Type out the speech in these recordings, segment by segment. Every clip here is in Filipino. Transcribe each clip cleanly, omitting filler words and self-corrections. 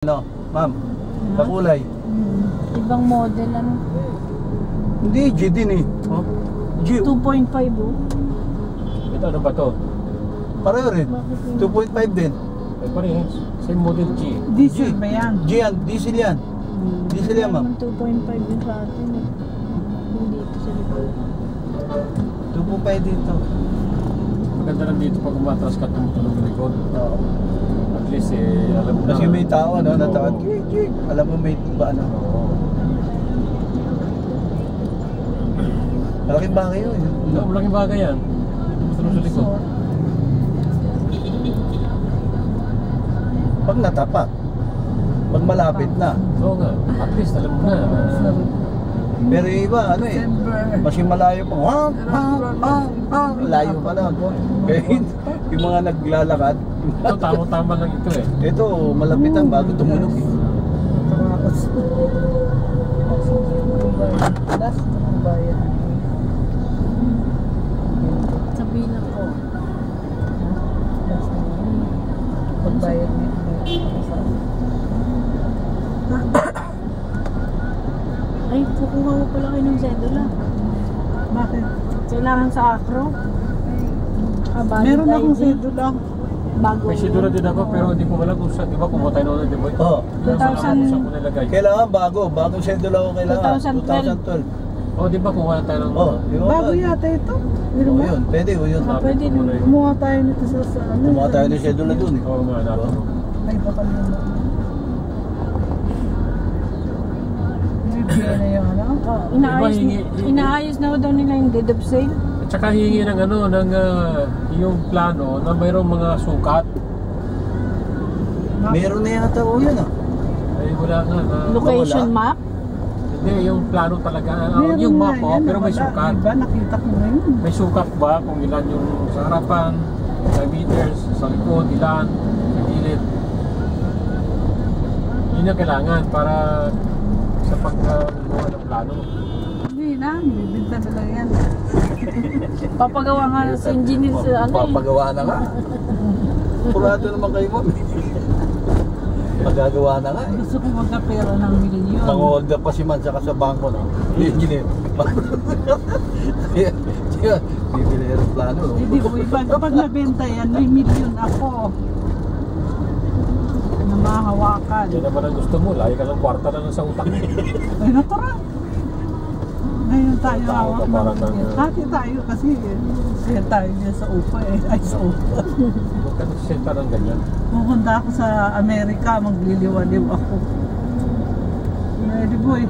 Ano, ma'am, kakulay. Ibang model ano? Hindi, G din eh. Oh, G. 2.5 oh. Ito ano ba to? Pareho rin. 2.5 din. Ay parehas. Same model G. Diesel ba yan? G yan, diesel yan. Diesel yan, ma'am. 2.5 din sa atin eh. Hindi ito sa likod. 2.5 dito. Maganda lang dito pag umatras ka tumutulong ng likod. Oo. At least eh, alam mo na. Kasi may tao, ano, natawad. Oo. Alam mo may ba, ano. Oo. Malaking bagay yun. No, malaking bagay yan. Tumutulong sa likod. Pag natapak, pag malapit na. Oo nga. At least alam mo na. Pero yung iba, ano eh, mas yung malayo pa. Layo pa lang. Kaya yung mga naglalakad, Ito tama-tama lang ito eh. ito, malapitan bago tumunog eh. Last ng bayan. Sabihin ako. Last ng pagbayad nito. Ay, kukuha ko pala kayo ng sedula. Bakit? Kailangan sa acro. Meron akong sedula. Bago. May sidura din ako pero hindi ko alam kung saan. Diba kung matay na ulit, di ba? Oo. 2000. Saan ko nilagay? Kailangan bagong schedule ako kailangan. 2012. 2012. Oh, di ba kung wala tayo ng... Oh, yun Bago yata ito. Meron Oh, ba? yun. Pwede, yun. Ah, pwede din. Kumuha tayo nito sa ano. Kumuha tayo ng schedule dun eh. Oo nga, natin. Ay, baka naman. Bibigyan na yung ano? Inaayos na daw nila yung deed of sale. At saka hihingi ng ano, ng yung plano na mayroong mga sukat. Meron na yata o yun ah. Ay wala nga. Location wala. map. Hindi, yung plano talaga. Meron Yung nga map oh, yan, pero may wala. sukat. Diba, nakita ko ngayon. May sukat ba kung ilan yung sa harapan, sa meters, sa likod, ilan, sa gilid. Yun yung kailangan para sa paggawa ng plano. Hindi na, bibinta na lang yan. Papagawa nga sa engineer sa ano eh. Papagawa na nga. Purado naman kayo mo. Pagagawa na nga eh. Gusto ko magkapera ng milyon. Mangold na pa si Man saka sa bangko no. Engineer. Siya, bibili ng plano. No? Hindi ko, pag nabenta yan, may milyon ako. Na mahawakan. Yan naman ang gusto mo, lagi ka ng kwarta na lang sa utak mo. Ay, natara. Ngayon tayo Tao hawak ka para ng ng- hati tayo kasi kaya tayo niya sa upa eh. Ay, sa upa. Huwag ka nagsenta ng ganyan. Pupunta ako sa Amerika, magliliwaliw ako. Ready boy.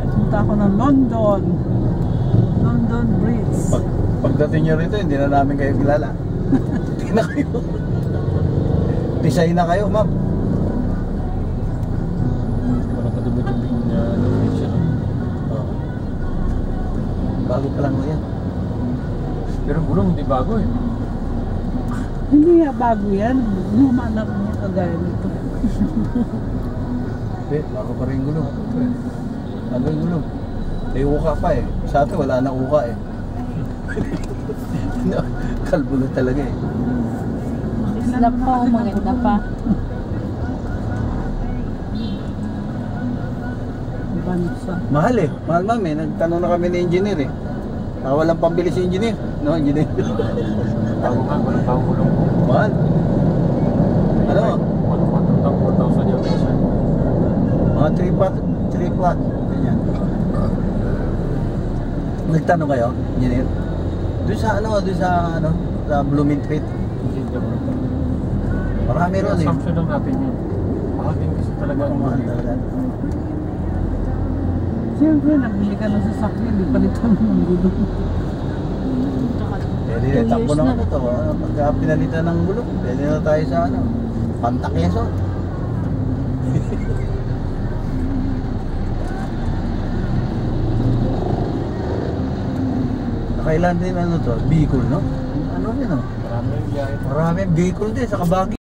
Punta ako ng London. London Bridge. Pagdating nyo rito, hindi na namin kayo kilala. Hindi na kayo. Design na kayo, ma'am. Parang kadumi-dumi niya ng siya. Oh. Bago pa lang mo yan. Pero gulong hindi bago eh. Hindi nga bago yan. Luma na rin yung kagaya nito. Bago pa rin gulong. Bago yung gulong. May uka pa eh. Sa atin wala na uka eh. Kalbo na talaga eh. Isla pa, maganda pa. Bansa. Mahal eh. Mahal ma'am eh. Nagtanong na kami ni engineer eh. Walang pambili si engineer. No, engineer. Bago nga, walang bago gulong. Mahal. Ano? 4,000 yung isa. Mga 3 flat. Ganyan. Nagtanong kayo, engineer? Doon sa sa Blooming Street. Hindi ka mo. Marami ron eh. Assumption lang natin yun. Mahal din kasi talaga ang mahal. Siyempre, nagbili ka ng sasakyan, di palitan mo ng gulong. Pwede na takbo na ano to. Pagka pinalitan ng gulong, pwede na tayo sa ano. Pantakyeso. Nakailan din ano to? Bicol, no? Ano yun, no? Marami yung biyahe. Maraming Bicol din sa Kabagi.